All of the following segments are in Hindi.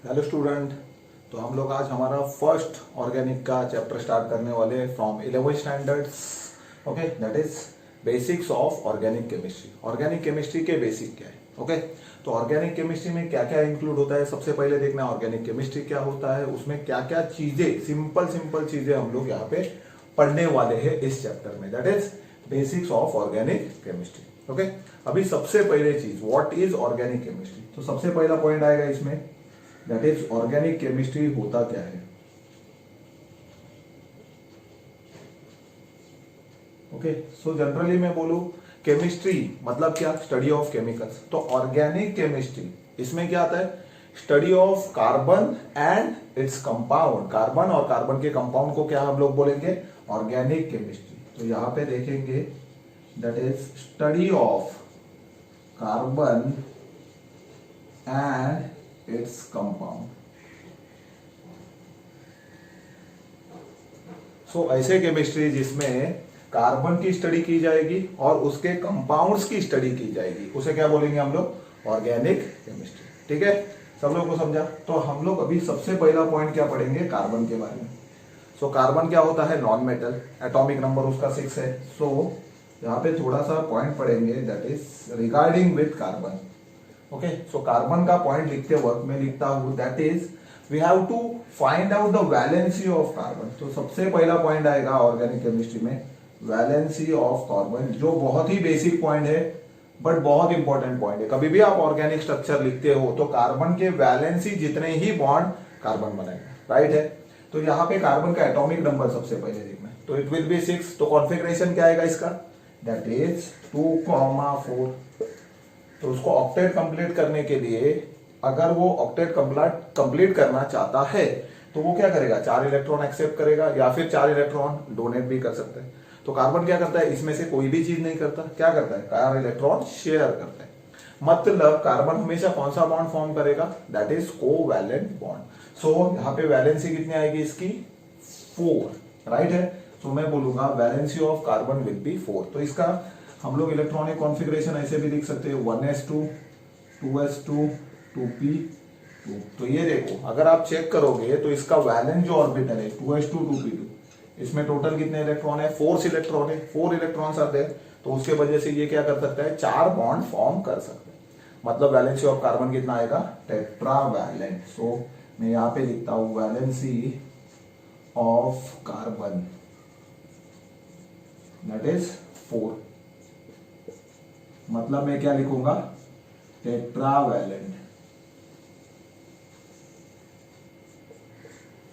Hello student. तो हम लोग आज हमारा फर्स्ट ऑर्गेनिक का चैप्टर स्टार्ट करने वाले हैं from 11th standards. Okay, that is basics of organic chemistry. Organic chemistry के बेसिक क्या है? ओके, तो ऑर्गेनिक केमिस्ट्री में क्या क्या इंक्लूड होता है, सबसे पहले देखना है ऑर्गेनिक केमिस्ट्री क्या होता है, उसमें क्या क्या चीजें, सिंपल सिंपल चीजें हम लोग यहाँ पे पढ़ने वाले हैं इस चैप्टर में, that is basics of organic chemistry. Okay, अभी सबसे पहले चीज व्हाट इज ऑर्गेनिक केमिस्ट्री। तो सबसे पहला पॉइंट आएगा इसमें, दैट इज ऑर्गेनिक केमिस्ट्री होता क्या है। ओके, सो जनरली मैं बोलूं केमिस्ट्री मतलब क्या, स्टडी ऑफ केमिकल्स। तो ऑर्गेनिक केमिस्ट्री इसमें क्या आता है, study of carbon and its compound. Carbon और कार्बन के कंपाउंड को क्या हम लोग बोलेंगे, ऑर्गेनिक केमिस्ट्री। तो यहां पे देखेंगे that is study of carbon and its compound. So ऐसे केमिस्ट्री जिसमें कार्बन की स्टडी की जाएगी और उसके कंपाउंड्स की स्टडी की जाएगी, उसे क्या बोलेंगे हम लोग, ऑर्गेनिक केमिस्ट्री। ठीक है, सब लोग को समझा। तो हम लोग अभी सबसे पहला पॉइंट क्या पढ़ेंगे, कार्बन के बारे में। सो कार्बन क्या होता है, नॉन मेटल, एटॉमिक नंबर उसका 6 है। सो यहाँ पे थोड़ा सा पॉइंट पढ़ेंगे that is regarding with carbon. Okay, so carbon का पॉइंट लिखते वक्त मैं लिखता हूं that is we have to find out the valency of carbon. तो सबसे पहला पॉइंट आएगा ऑर्गेनिक केमिस्ट्री में वैलेंसी ऑफ कार्बन, जो बहुत ही बेसिक पॉइंट है बट बहुत इंपॉर्टेंट पॉइंट है। कभी भी आप ऑर्गेनिक स्ट्रक्चर लिखते हो तो कार्बन के वैलेंसी जितने ही बॉन्ड कार्बन बनाएगा, राइट है। तो यहाँ पे कार्बन का एटॉमिक नंबर सबसे पहले देखना है, तो इट विल बी 6। तो कॉन्फ़िगरेशन क्या आएगा इसका, दैट इज 2,4। तो उसको ऑक्टेट कंप्लीट करने के लिए, अगर वो ऑक्टेट कंप्लीट करना चाहता है तो वो क्या करेगा, 4 इलेक्ट्रॉन एक्सेप्ट करेगा या फिर 4 इलेक्ट्रॉन डोनेट भी कर सकता है। तो कार्बन क्या करता है, इसमें से कोई भी चीज नहीं करता, क्या करता है, 4 इलेक्ट्रॉन शेयर करता है। मतलब कार्बन हमेशा कौन सा बॉन्ड फॉर्म करेगा, दैट इज कोवैलेंट बॉन्ड। सो यहाँ पे वैलेंसी कितनी आएगी इसकी, 4, राइट है। तो मैं बोलूंगा valency of carbon will B 4। तो इसका हम लोग इलेक्ट्रॉनिक कॉन्फ़िगरेशन ऐसे भी लिख सकते हैं 1s2 2s2 2p2। तो ये देखो, अगर आप चेक करोगे तो इसका वैलेंस जो ऑर्बिटल है 2s2 2p2, इसमें टोटल कितने इलेक्ट्रॉन है, 4 इलेक्ट्रॉन है, 4 इलेक्ट्रॉन्स आते हैं। तो उसके वजह से ये क्या कर सकता है, 4 बॉन्ड फॉर्म कर सकते हैं। मतलब वैलेंसी ऑफ कार्बन कितना आएगा, टेट्रावैलेंट। सो मैं यहां पे लिखता हूं valency of carbon that is 4। मतलब मैं क्या लिखूंगा, टेट्रावैलेंट।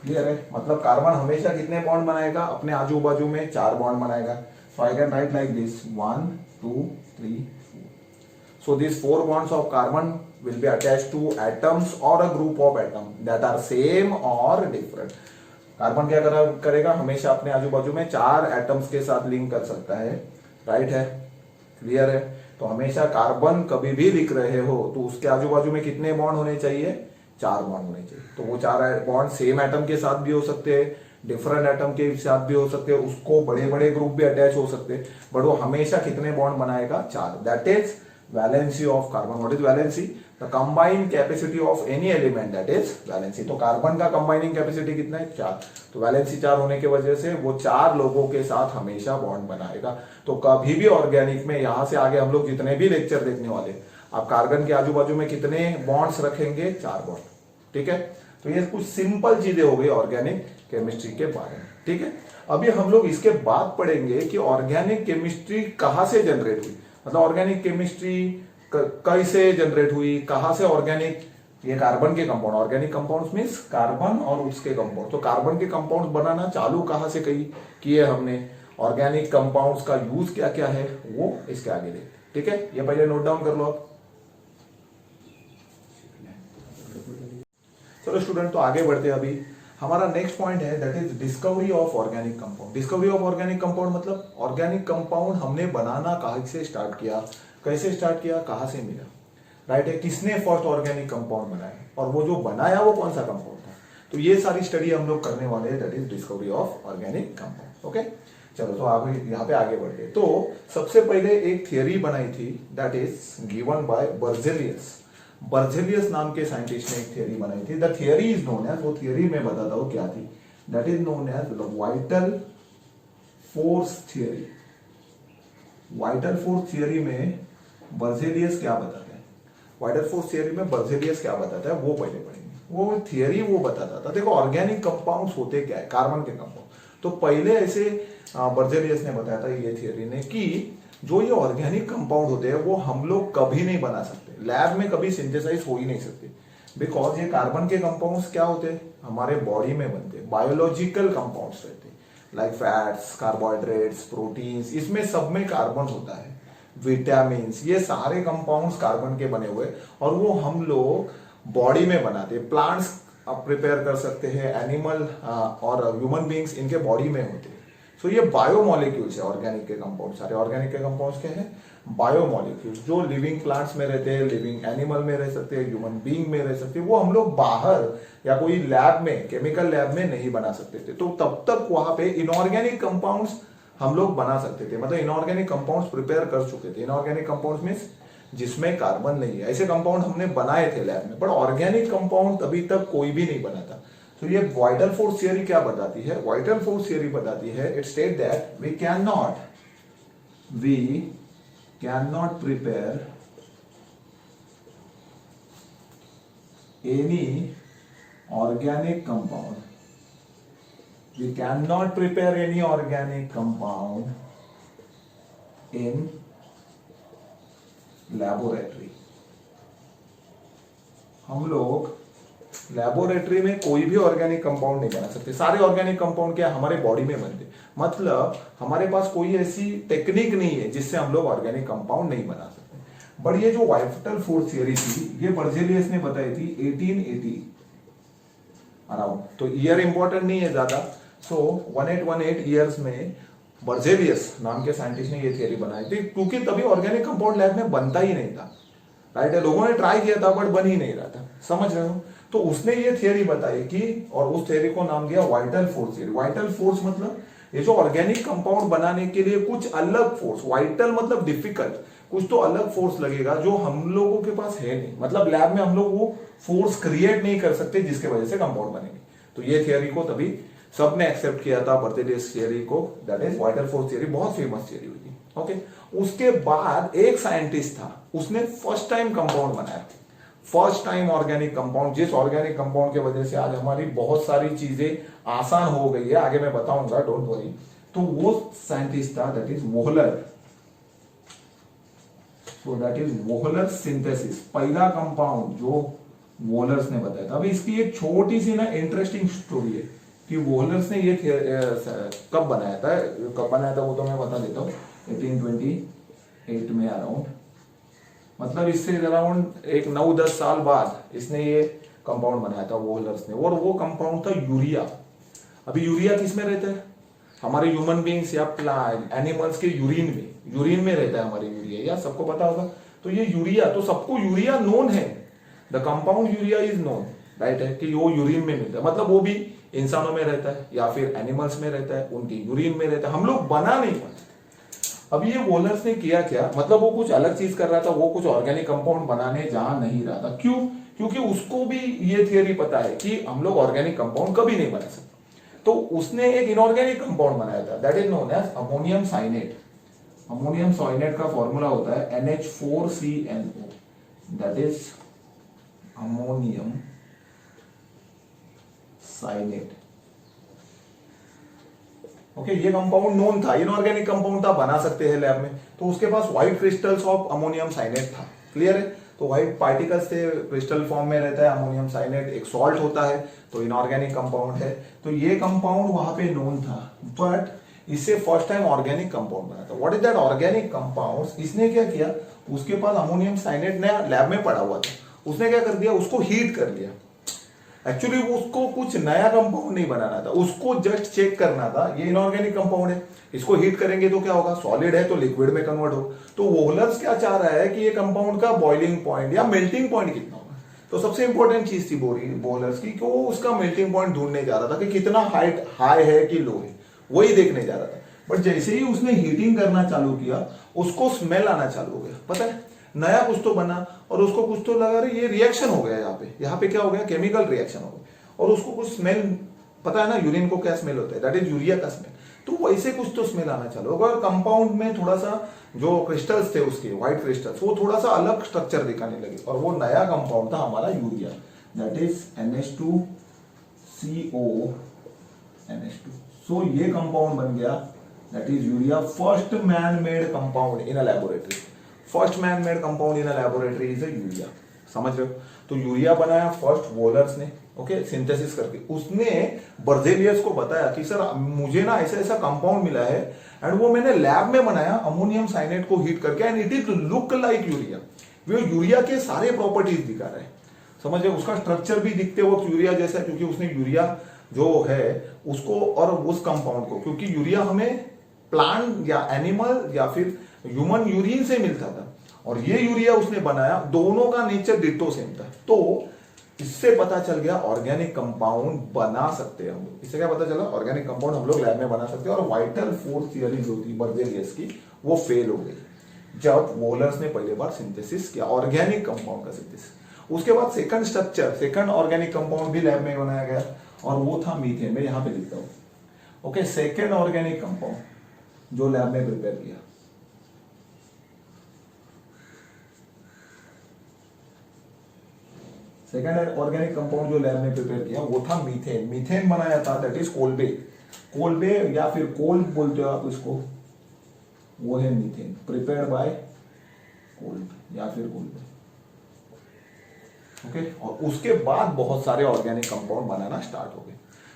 क्लियर है, मतलब कार्बन हमेशा कितने बॉन्ड बनाएगा, अपने आजू बाजू में 4 बॉन्ड बनाएगा। So I can write like this 1 2 3 4। So this 4 bonds of carbon will be attached to atoms और a group of atom that are same और डिफरेंट। कार्बन क्या करेगा, हमेशा अपने आजू बाजू में 4 एटम्स के साथ लिंक कर सकता है, राइट है, क्लियर है। तो हमेशा कार्बन कभी भी लिख रहे हो तो उसके आजू बाजू में कितने बॉन्ड होने चाहिए, 4 बॉन्ड होने चाहिए। तो वो 4 बॉन्ड सेम एटम के साथ भी हो सकते हैं, डिफरेंट एटम के साथ भी हो सकते हैं, उसको बड़े बड़े ग्रुप भी अटैच हो सकते हैं, बट वो हमेशा कितने बॉन्ड बनाएगा, 4। That is valency of carbon. What is valency, the combined capacity of any element, that is valency. तो कार्बन का कंबाइनिंग कैपेसिटी कितना है, 4। तो वैलेंसी 4 होने की वजह से वो 4 लोगों के साथ हमेशा बॉन्ड बनाएगा। तो कभी भी ऑर्गेनिक में, यहां से आगे हम लोग जितने भी लेक्चर देखने वाले, आप कार्बन के आजू बाजू में कितने बॉन्ड्स रखेंगे, 4 बॉन्ड। ठीक है, तो ये कुछ सिंपल चीजें हो गई ऑर्गेनिक केमिस्ट्री के बारे में। ठीक है, अभी हम लोग इसके बाद पढ़ेंगे कि ऑर्गेनिक केमिस्ट्री कहां से जनरेट हुई, मतलब ऑर्गेनिक केमिस्ट्री कैसे जनरेट हुई, कहां से ऑर्गेनिक, ये कार्बन के compound, organic compounds means carbon और उसके कंपाउंड। तो कार्बन के कंपाउंड्स बनाना चालू कहां से किए हमने, ऑर्गेनिक कंपाउंड्स का यूज क्या क्या है वो इसके आगे देखते। ठीक है, ये पहले नोट डाउन कर लो आप। चलो स्टूडेंट, तो आगे बढ़ते हैं। अभी हमारा नेक्स्ट पॉइंट है that is discovery of organic compound. Discovery of organic compound मतलब ऑर्गेनिक कंपाउंड हमने बनाना कहां से स्टार्ट किया, कैसे स्टार्ट किया, कहां से मिला, राइट है, किसने फर्स्ट ऑर्गेनिक कंपाउंड बनाया और वो जो बनाया वो कौन सा कंपाउंड था। तो ये सारी स्टडी हम लोग करने वाले हैं, that is discovery of organic compound. Okay, चलो तो आप यहाँ पे आगे बढ़ते। तो सबसे पहले एक थियरी बनाई थी that is given by Berzelius. Berzelius नाम के साइंटिस्ट ने एक थियरी बनाई थी। The theory is known as, वो थियरी मैं बताता हूँ क्या थी, that is known as vital force theory. Vital force theory में बर्जेलियस क्या बताता है, वाइटल फोर्स थियरी में बर्जेलियस क्या बताता है वो पहले पढ़ेंगे। वो थियरी वो बताता था, देखो ऑर्गेनिक कंपाउंड्स होते क्या है, कार्बन के कंपाउंड। तो पहले ऐसे बर्जेलियस ने बताया था, ये थियरी ने, कि जो ये ऑर्गेनिक कंपाउंड होते हैं वो हम लोग कभी नहीं बना सकते, लैब में कभी सिंथेसाइज हो ही नहीं सकते, बिकॉज ये कार्बन के कंपाउंड्स क्या होते हैं, हमारे बॉडी में बनते हैं, बायोलॉजिकल कंपाउंड्स रहते हैं, लाइक फैट्स, कार्बोहाइड्रेट्स, प्रोटीन्स, इसमें सब में कार्बन होता है, विटामिन, ये सारे कंपाउंड्स कार्बन के बने हुए, और वो हम लोग बॉडी में बनाते हैं। प्लांट्स प्रिपेयर कर सकते हैं, एनिमल और ह्यूमन बींग्स इनके बॉडी में होते हैं। सो ये बायोमोलिक्यूल्स है ऑर्गेनिक के कंपाउंड। सारे ऑर्गेनिक के कंपाउंड्स क्या है, बायोमोलिक्यूल्स, जो लिविंग प्लांट्स में रहते हैं, लिविंग एनिमल में रह सकते हैं, ह्यूमन बींग में रह सकते हैं, वो हम लोग बाहर या कोई लैब में, केमिकल लैब में नहीं बना सकते थे। तो तब तक वहां पे इनऑर्गेनिक कंपाउंड्स हम लोग बना सकते थे, मतलब इनऑर्गेनिक कंपाउंड्स प्रिपेयर कर चुके थे। इनऑर्गेनिक कंपाउंड्स मींस जिसमें कार्बन नहीं है, ऐसे कंपाउंड हमने बनाए थे लैब में, पर ऑर्गेनिक कंपाउंड अभी तक कोई भी नहीं बना था। तो ये वाइटल फोर्स थियरी क्या बताती है, वाइटल फोर्स थियरी बताती है, it state that we can not prepare any organic compound, we can not prepare any organic compound in laboratory. हम लोग लैबोरेटरी में कोई भी ऑर्गेनिक कंपाउंड नहीं बना सकते। सारे ऑर्गेनिक कंपाउंड क्या हमारे बॉडी में बनते, मतलब हमारे पास कोई ऐसी टेक्निक नहीं है जिससे हम लोग ऑर्गेनिक कंपाउंड नहीं बना सकते। बट ये जो वाइटल फोर्स थियरी थी, ये बर्जेलियस ने बताई थी 1880 अराउंड। तो ईयर इंपॉर्टेंट नहीं है ज्यादा। सो 1818 ईयर्स में बर्जेलियस नाम के साइंटिस्ट ने ये थियरी बनाई थी, क्योंकि तभी ऑर्गेनिक कंपाउंड लैब में बनता ही नहीं था, राइट है। लोगों ने ट्राई किया था बट बन ही नहीं रहा था, समझ रहे हो। तो उसने ये थियरी बताई कि, और उस थियरी को नाम दिया vital force theory. Vital force मतलब ये जो ऑर्गेनिक कंपाउंड बनाने के लिए कुछ अलग फोर्स, वाइटल मतलब डिफिकल्ट, कुछ तो अलग फोर्स लगेगा जो हम लोगों के पास है नहीं, मतलब लैब में हम लोग वो फोर्स क्रिएट नहीं कर सकते जिसके वजह से कंपाउंड बनेंगे। तो ये थियरी को तभी सबने एक्सेप्ट किया था, बर्जेलियस थियरी को, that is vital force theory, बहुत फेमस थियरी हुई थी। ओके, उसके बाद एक साइंटिस्ट था, उसने फर्स्ट टाइम कंपाउंड बनाया, फर्स्ट टाइम ऑर्गेनिक कंपाउंड, जिस ऑर्गेनिक कंपाउंड की वजह से आज हमारी बहुत सारी चीजें आसान हो गई है, आगे मैं बताऊंगा, डोंट वरी। तो वो साइंटिस्ट था, that is Wohler. So that is Wohler synthesis, पहला कंपाउंड जो वोहलर्स ने बताया था। अभी इसकी एक छोटी सी ना इंटरेस्टिंग स्टोरी है कि वोहलर्स ने ये कब बनाया था वो तो मैं बता देता हूँ। 1828 में अराउंड, मतलब इससे अराउंड एक 9-10 साल बाद इसने ये कंपाउंड बनाया था वोहलर्स ने, और वो कंपाउंड था यूरिया। अभी यूरिया किस में रहता है, हमारे ह्यूमन बींग्स या एनिमल्स के यूरिन में रहता है हमारे यूरिया, या सबको पता होगा। तो ये यूरिया, तो सबको यूरिया नोन है, the compound urea is known, right है, कि वो यूरिन में मिलता है, मतलब वो भी इंसानों में रहता है या फिर एनिमल्स में रहता है, उनके यूरिन में रहता है, हम लोग बना नहीं पाते। अब ये वोहलर्स ने किया क्या, मतलब वो कुछ अलग चीज कर रहा था, वो कुछ ऑर्गेनिक कंपाउंड बनाने जा नहीं रहा था। क्यों, क्योंकि उसको भी ये थियरी पता है कि हम लोग ऑर्गेनिक कंपाउंड कभी नहीं बना सकते। तो उसने एक इनऑर्गेनिक कंपाउंड बनाया था, that is known as ammonium cyanate. Ammonium cyanate का फॉर्मूला होता है NH4CnO, that is ammonium cyanate. Okay, ये कंपाउंड नोन था, इनऑर्गेनिक कंपाउंड था, बना सकते हैं लैब में। तो उसके पास white crystals of ammonium cyanate था, क्लियर है। तो व्हाइट पार्टिकल्स से क्रिस्टल फॉर्म में रहता है अमोनियम साइनेट, एक सॉल्ट होता है, तो इनऑर्गेनिक कंपाउंड है। तो ये कंपाउंड वहां पे नोन था, बट इससे फर्स्ट टाइम ऑर्गेनिक कंपाउंड बना था। What is that organic compound, इसने क्या किया, उसके पास अमोनियम साइनेट नया लैब में पड़ा हुआ था, उसने क्या कर दिया, उसको हीट कर लिया। एक्चुअली उसको कुछ नया कंपाउंड नहीं बनाना था, उसको जस्ट चेक करना था ये इनऑर्गेनिक कंपाउंड है, इसको हीट करेंगे तो क्या होगा, सॉलिड है तो लिक्विड में कन्वर्ट होगा। तो वोहलर्स क्या चाह रहा है कि ये कंपाउंड का बॉइलिंग पॉइंट या मेल्टिंग पॉइंट कितना होगा। तो सबसे इंपॉर्टेंट चीज थी वोहलर्स की कि वो उसका मेल्टिंग पॉइंट ढूंढने जा रहा था कि कितना हाई है कि लो है, वही देखने जा रहा था। बट जैसे ही उसने हीटिंग करना चालू किया, उसको स्मेल आना चालू हो गया। पता है, नया कुछ तो बना और उसको कुछ तो लगा रहे ये रिएक्शन हो गया, यहाँ पे क्या हो गया, केमिकल रिएक्शन हो गया और उसको कुछ स्मेल, पता है ना यूरिन को क्या स्मेल होता है, दैट इज यूरिया का स्मेल। तो वैसे कुछ तो स्मेल आना चालू होगा और कंपाउंड में थोड़ा सा जो क्रिस्टल्स थे उसके व्हाइट क्रिस्टल्स वो थोड़ा सा अलग स्ट्रक्चर दिखाने लगे और वो नया कंपाउंड था हमारा urea, that is NH2CO NH2। सो ये कंपाउंड बन गया, that is urea, first man made compound in a laboratory. First man made compound in a laboratory is a urea, समझ रहे हो। तो यूरिया बनाया फर्स्ट वोलर्स ने, ओके, सिंथेसिस करके। उसने बर्जेलियस को बताया कि सर मुझे ना ऐसा ऐसा कंपाउंड मिला है एंड वो मैंने लैब में बनाया अमोनियम साइनेट को हीट करके and it is look like urea. वो यूरिया के सारे प्रॉपर्टीज दिखा रहे हैं, समझ रहे, उसका स्ट्रक्चर भी दिखते वक्त यूरिया जैसा, क्योंकि उसने यूरिया जो है उसको और उस कंपाउंड को, क्योंकि यूरिया हमें प्लांट या एनिमल या फिर ह्यूमन यूरिन से मिलता था और ये यूरिया उसने बनाया, दोनों का नेचर डिट्टो सेम था। तो इससे पता चल गया ऑर्गेनिक कंपाउंड बना सकते हैं हम लोग। इससे क्या पता चला, ऑर्गेनिक कंपाउंड हम लोग लैब में बना सकते हैं। और वाइटल फोर्स थियरी जो थी बर्जेलियस की वो फेल हो गई जब वोलर्स ने पहले बार सिंथेसिस किया ऑर्गेनिक कंपाउंड का सिंथेसिस। उसके बाद second structure, second organic compound भी लैब में बनाया गया और वो था मीथेन। मैं यहां पे लिखता हूं, ओके, सेकंड ऑर्गेनिक कंपाउंड जो लैब में प्रिपेयर किया, सेकंड ऑर्गेनिक कंपाउंड जो लैब में प्रिपेयर किया वो था मीथेन। मीथेन बनाया था, दैट इज कोलबे। कोलबे या फिर कोल बोलते हो आप इसको, वो है मीथेन, प्रिपेयर्ड बाय कोल्बे या फिर कोलबे, ओके। और उसके बाद बहुत सारे ऑर्गेनिक कंपाउंड बनाना स्टार्ट हो गए।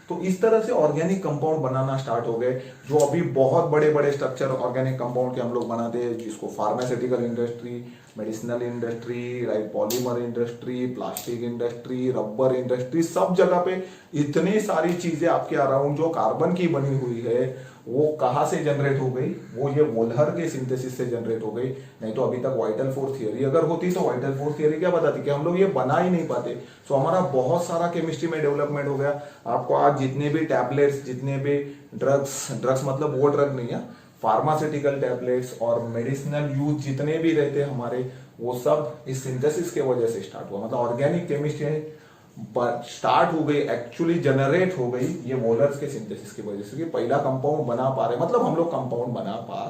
तो इस तरह से ऑर्गेनिक कंपाउंड बनाना स्टार्ट हो गए, जो अभी बहुत बड़े बड़े स्ट्रक्चर ऑर्गेनिक कंपाउंड के हम लोग बनाते हैं, जिसको pharmaceutical industry, medicinal industry, right, polymer industry, plastic industry, rubber industry, सब जगह पे इतनी सारी चीजें आपके अराउंड जो कार्बन की बनी हुई है वो कहाँ से जनरेट हो गई, वो ये वोल्हर के सिंथेसिस से जनरेट हो गई। नहीं तो अभी तक वाइटल फोर्स थियरी अगर होती तो वाइटल फोर्स थियरी क्या बताती कि हम लोग ये बना ही नहीं पाते। सो हमारा बहुत सारा केमिस्ट्री में डेवलपमेंट हो गया। आपको आज जितने भी टैबलेट्स, जितने भी ड्रग्स मतलब वो ड्रग नहीं है, फार्मास्यूटिकल टैबलेट्स और मेडिसिनल यूज जितने भी रहते हैं हमारे, वो सब इस सिंथेसिस के वजह से स्टार्ट हुआ। मतलब ऑर्गेनिक केमिस्ट्री स्टार्ट हो गई, एक्चुअली जनरेट हो गई ये वोलर्स के सिंथेसिस की वजह से कि पहला कंपाउंड बना पा रहे, मतलब हम लोग कंपाउंड बना पा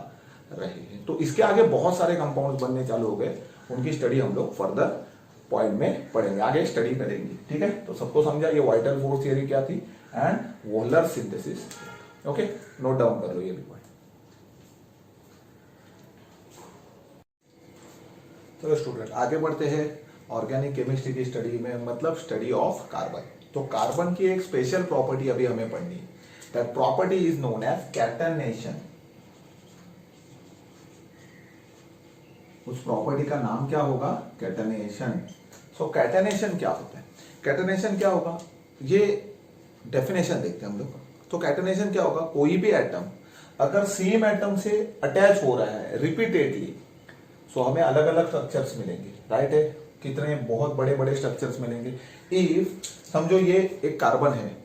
रहे हैं। तो इसके आगे बहुत सारे कंपाउंड्स बनने चालू हो गए, उनकी स्टडी हम लोग फर्दर पॉइंट में पढ़ेंगे, आगे स्टडी करेंगे, ठीक है। तो सबको समझा ये वाइटल फोर्स थियरी क्या थी and volar synthesis, okay, note down कर लो ये भी पॉइंट। चलो स्टूडेंट आगे बढ़ते हैं ऑर्गेनिक केमिस्ट्री की स्टडी में, मतलब स्टडी ऑफ कार्बन। तो कार्बन की एक स्पेशल प्रॉपर्टी अभी हमें पढ़नी है, that property is known as catenation. उस प्रॉपर्टी का नाम क्या होगा, कैटनेशन। सो कैटनेशन क्या होता है, कैटनेशन क्या होगा, ये डेफिनेशन देखते हैं हम लोग। तो कैटनेशन क्या होगा, कोई भी एटम अगर सेम एटम से अटैच हो रहा है रिपीटेडली, सो हमें अलग अलग स्ट्रक्चर्स मिलेंगे, राइट है, कितने बहुत बड़े बड़े स्ट्रक्चर्स मिलेंगे। इफ समझो ये एक कार्बन है,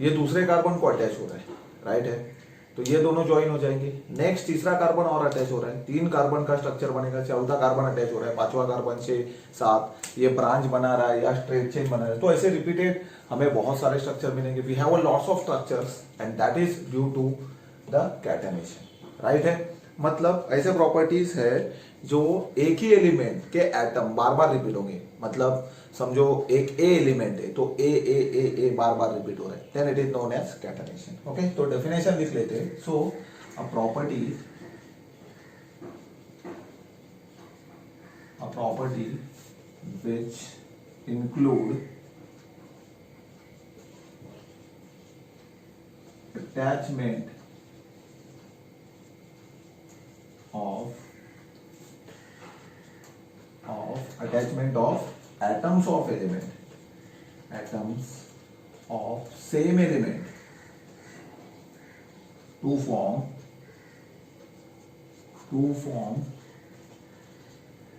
ये दूसरे कार्बन को अटैच हो रहा है, राइट है, तो ये दोनों ज्वाइन हो जाएंगे। नेक्स्ट तीसरा कार्बन और अटैच हो रहा है, 3 कार्बन का स्ट्रक्चर बनेगा, चौथा कार्बन अटैच हो रहा है, 5वां कार्बन 6 7 ये ब्रांच बना रहा है या स्ट्रेट चेन बना रहा है। तो ऐसे रिपीटेड हमें बहुत सारे स्ट्रक्चर मिलेंगे। We have a lots of structures and that is due to the catenation, right है। मतलब ऐसे प्रॉपर्टीज है जो एक ही एलिमेंट के एटम बार बार रिपीट होंगे। मतलब समझो एक ए एलिमेंट है तो ए बार बार रिपीट हो रहा है, then it is known as catenation, okay. तो डेफिनेशन लिख लेते हैं। So a property which include attachment of atoms of same element to form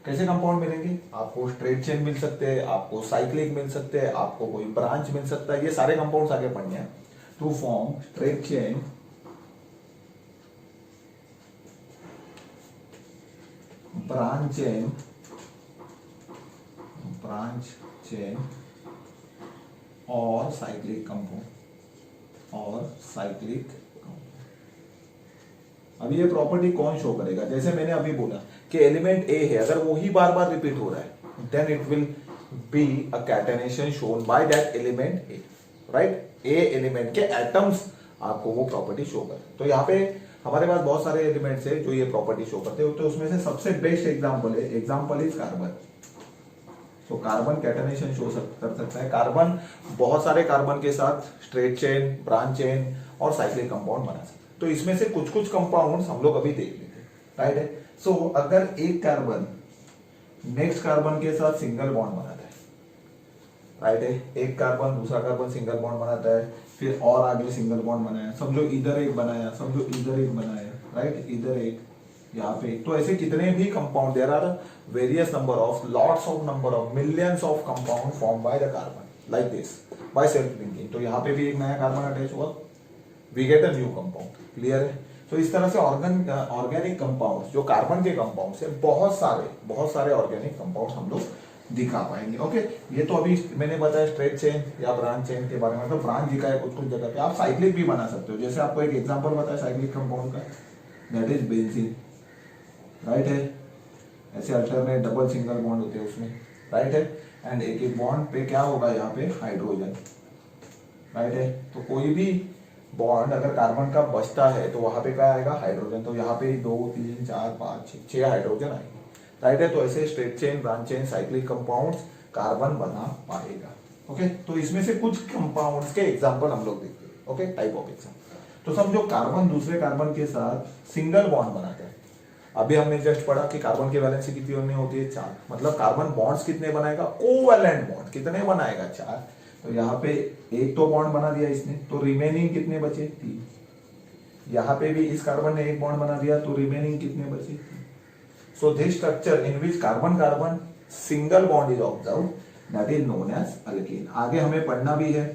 कैसे कंपाउंड मिलेंगे, आपको स्ट्रेट चेन मिल सकते हैं, आपको साइक्लिक मिल सकते हैं, आपको कोई ब्रांच मिल सकता है, ये सारे कंपाउंड्स आगे पढ़ने हैं। To form straight chain branch chain branch chain और साइक्लिक कंपाउंड अब ये प्रॉपर्टी कौन शो करेगा? जैसे मैंने अभी बोला कि एलिमेंट ए है, अगर वो ही बार बार रिपीट हो रहा है then it will be a catenation shown by that element A, right? A element के एटम्स आपको वो प्रॉपर्टी शो कर। तो यहाँ पे हमारे पास बहुत सारे एलिमेंट्स है जो ये प्रॉपर्टी शो करते हैं, तो उसमें से सबसे बेस्ट एग्जांपल इज कार्बन। तो कार्बन कैटेनेशन शो कर सकता है। कार्बन बहुत सारे कार्बन के साथ स्ट्रेट चेन, ब्रांच चेन और साइक्लिक कंपाउंड बना सकता है। तो इसमें से कुछ कुछ कंपाउंड्स हम लोग अभी देख लेते हैं, राइट है? सो अगर एक कार्बन नेक्स्ट कार्बन के साथ सिंगल बॉन्ड बनाता है, राइट है? एक कार्बन दूसरा कार्बन सिंगल बॉन्ड बनाता है, फिर और आगे सिंगल बॉन्ड बनाया, समझो इधर एक बनाया, समझो इधर एक बनाया, राइट? इधर एक, यहाँ पे। तो ऐसे कितने भी compound, there are various number of lots of number of millions of compound form by the carbon like this by self linking. तो यहाँ पे भी एक नया कार्बन अटैच हुआ, we get a new compound. Clear है? तो इस तरह से ऑर्गेनिक कंपाउंड जो कार्बन के कंपाउंड से बहुत सारे ऑर्गेनिक कंपाउंड हम लोग दिखा पाएंगे। ओके, ये तो अभी मैंने बताया स्ट्रेट चेन या ब्रांच चेन के बारे में। तो ब्रांच दिखा है कुछ कुछ जगह पे, आप साइक्लिक भी बना सकते हो। जैसे आपको एक एग्जांपल बताया साइक्लिक कंपाउंड का, दैट इज बेंजीन, राइट है? ऐसे अल्टरनेट डबल सिंगल बॉन्ड होते हैं उसमें, राइट है? एंड एक एक बॉन्ड पे क्या होगा, यहाँ पे हाइड्रोजन, राइट है? तो कोई भी बॉन्ड अगर कार्बन का बचता है तो वहां पे क्या आएगा, हाइड्रोजन। तो यहाँ पे 2 3 4 5 6 हाइड्रोजन आएंगे, राइट है? तो ऐसे straight chain, branch chain, cyclic compounds carbon बना पाएगा। ओके, तो इसमें से कुछ कंपाउंड्स के एग्जांपल हम लोग देखते हैं। Okay, type of example. तो समझो कार्बन दूसरे कार्बन के साथ सिंगल बॉन्ड बनाता है। अभी हमने जस्ट पढ़ा कि कार्बन की वैलेंसी कितनी होती है, 4। मतलब कार्बन बॉन्ड्स कितने बनाएगा, कोवैलेंट बॉन्ड कितने बनाएगा, 4। तो यहाँ पे एक तो बॉन्ड बना दिया इसने, तो रिमेनिंग कितने बचे, 3। यहाँ पे भी इस कार्बन ने एक बॉन्ड बना दिया, तो रिमेनिंग कितने बचे, 3। So this structure in which carbon carbon single bond is observe, that is known as alkane. आगे हमें पढ़ना भी है,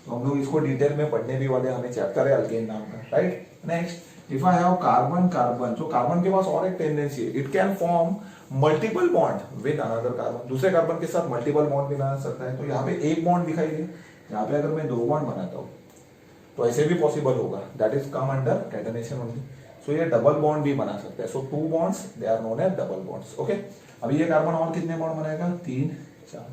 तो हम लोग इसको डिटेल में पढ़ने भी वाले, हमें चैप्टर है अल्केन नाम का, right? Next, if I have carbon carbon, तो कार्बन के पास और एक टेंडेंसी है, it can form multiple bond with another carbon. दूसरे कार्बन के साथ मल्टीपल बॉन्ड भी बना सकता है। तो यहाँ पे एक बॉन्ड दिखाई दे, यहाँ पे अगर मैं 2 बॉन्ड बनाता हूँ तो ऐसे भी पॉसिबल होगा, that is come under catenation only. So ये डबल बॉन्ड भी बना सकता है। So 2 bonds they are known as double bonds. Okay, अभी ये कार्बन और कितने बॉन्ड बनाएगा, 3 4,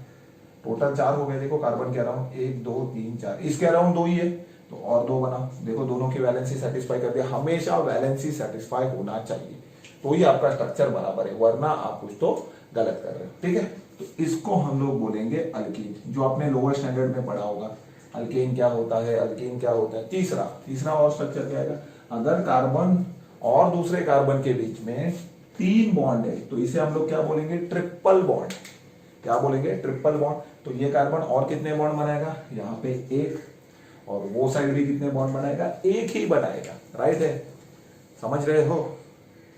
टोटल 4 हो गए। देखो कार्बन के अराउंड 1 2 3 4, इसके अराउंड 2 ही है, तो और 2 बना। देखो दोनों की वैलेंसी सेटिस्फाई कर दिया। हमेशा वैलेंसी सेटिस्फाई होना चाहिए, तो ही आपका स्ट्रक्चर बराबर है, वरना आप कुछ तो गलत कर रहे हो। ठीक है, तो इसको हम लोग बोलेंगे अल्कीन, जो आपने लोअर स्टैंडर्ड में पढ़ा होगा। अल्केन क्या होता है, अल्कीन क्या होता है। तीसरा और स्ट्रक्चर क्या है, अगर कार्बन और दूसरे कार्बन के बीच में 3 बॉन्ड है तो इसे हम लोग क्या बोलेंगे, ट्रिपल बॉन्ड। क्या बोलेंगे, ट्रिपल बॉन्ड। तो ये कार्बन और कितने बॉन्ड बनाएगा, यहाँ पे 1, और वो साइड भी कितने बॉन्ड बनाएगा, 1 ही बनाएगा, राइट है? समझ रहे हो,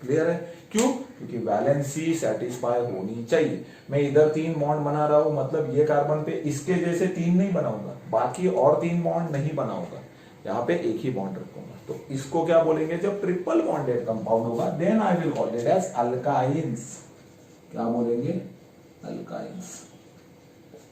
क्लियर है? क्यों? क्योंकि वैलेंसी सेटिस्फाई होनी चाहिए। मैं इधर 3 बॉन्ड बना रहा हूं, मतलब ये कार्बन पे इसके जैसे 3 नहीं बनाऊंगा, बाकी और 3 बॉन्ड नहीं बनाऊंगा, यहाँ पे 1 ही बॉन्ड रखूंगा। तो इसको क्या बोलेंगे, जब ट्रिपल बॉन्डेड कंपाउंड होगा then I will call it as alkynes. क्या बोलेंगे, अल्काइंस।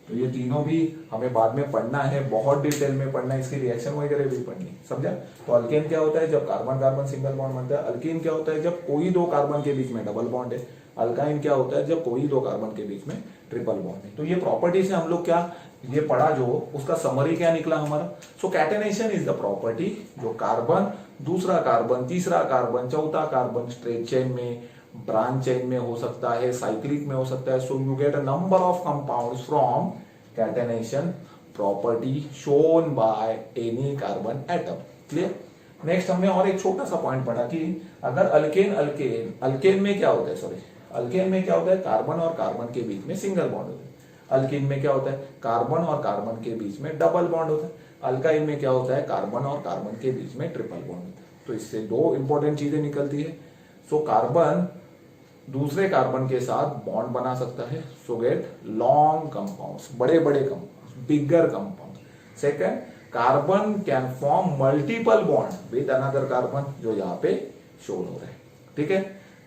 तो ये तीनों भी हमें बाद में पढ़ना है, बहुत डिटेल में पढ़ना है, इसकी रिएक्शन वगैरह भी पढ़नी, समझा? तो अल्केन क्या होता है, जब कार्बन कार्बन सिंगल बॉन्ड बनता है। अल्कीन क्या होता है, जब कोई 2 कार्बन के बीच में डबल बॉन्ड है। अल्काइन क्या होता है, जब कोई 2 कार्बन के बीच में ट्रिपल बॉन्ड है। तो ये प्रॉपर्टी से हम लोग क्या ये पढ़ा, जो उसका समरी क्या निकला हमारा। सो कैटेनेशन इज द प्रॉपर्टी जो कार्बन दूसरा कार्बन, तीसरा कार्बन, चौथा कार्बन स्ट्रेट चेन में, ब्रांच चेन में हो सकता है, साइक्लिक में हो सकता है। So you get a number of compounds from catenation property shown by any carbon atom. Clear? Next हमने और एक छोटा सा पॉइंट पढ़ा कि अगर अल्केन में क्या होता है, अल्केन में क्या होता है, कार्बन और कार्बन के बीच में सिंगल बॉन्ड होता है। अल्कीन में क्या होता है, कार्बन और कार्बन के बीच में डबल बॉन्ड होता है। अल्काइन में क्या होता है, कार्बन और कार्बन के बीच में ट्रिपल बॉन्ड होता है। तो इससे 2 इंपॉर्टेंट चीजें निकलती है। सो कार्बन दूसरे कार्बन के साथ बॉन्ड बना सकता है, सो गेट लॉन्ग कंपाउंड्स, बड़े बड़े compounds, bigger compound. Second, carbon can form multiple bond with another carbon, जो यहाँ पे शो हो रहा है। ठीक है,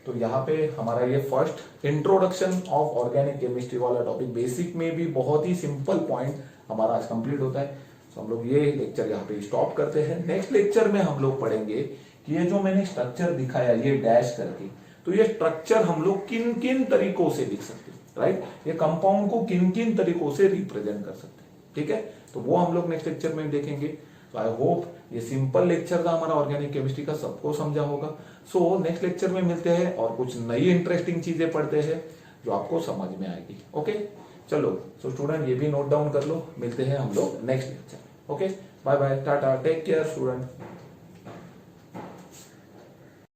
तो यहाँ पे हमारा ये first introduction of organic chemistry वाला टॉपिक, बेसिक में भी बहुत ही सिंपल पॉइंट हमारा आज कंप्लीट होता है। तो हम लोग ये लेक्चर यहाँ पे स्टॉप करते हैं। नेक्स्ट लेक्चर में हम लोग पढ़ेंगे कि ये जो मैंने स्ट्रक्चर दिखाया ये डैश करके, तो ये स्ट्रक्चर हम लोग किन किन तरीकों से लिख सकते हैं, राइट, ये कंपाउंड को किन किन तरीकों से रिप्रेजेंट कर सकते हैं, ठीक है। तो वो हम लोग नेक्स्ट लेक्चर में देखेंगे। तो आई होप ये सिंपल लेक्चर था हमारा ऑर्गेनिक केमिस्ट्री का, सबको समझा होगा। सो नेक्स्ट लेक्चर में मिलते हैं और कुछ नई इंटरेस्टिंग चीजें पढ़ते हैं जो आपको समझ में आएगी। ओके, चलो, सो स्टूडेंट ये भी नोट डाउन कर लो, मिलते हैं हम लोग next lecture. Okay, bye bye, tata, take care student.